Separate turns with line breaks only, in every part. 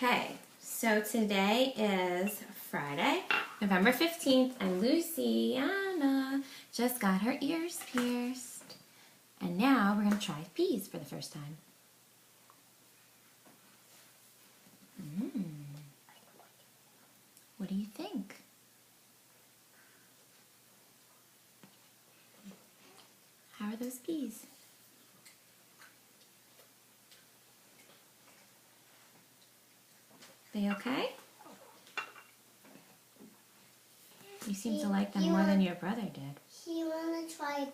Okay, so today is Friday, November 15th, and Luciana just got her ears pierced. And now we're going to try peas for the first time. What do you think? How are those peas? They okay? You seem to like them more than your brother did.
She wanna try.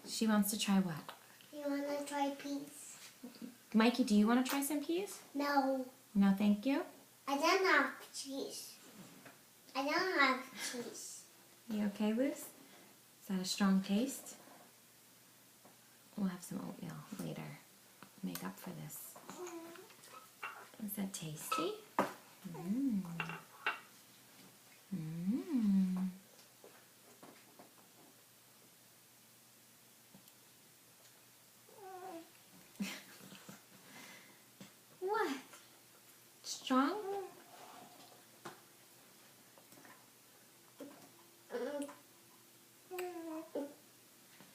She wants to try what?
She wanna try peas.
Mikey, do you want to try some peas?
No,
No, thank you.
I don't have cheese. I don't have cheese.
You okay, Luce? Is that a strong taste? We'll have some oatmeal later. Make up for this. Is that tasty? Mmm. Mmm. What? Strong?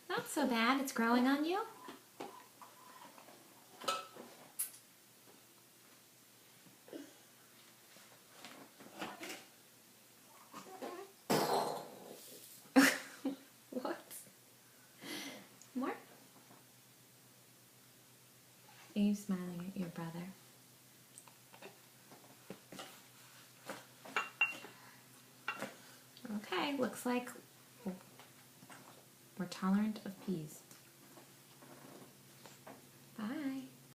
Not so bad. It's growing on you. What? More? Are you smiling at your brother? Okay, looks like we're tolerant of peas.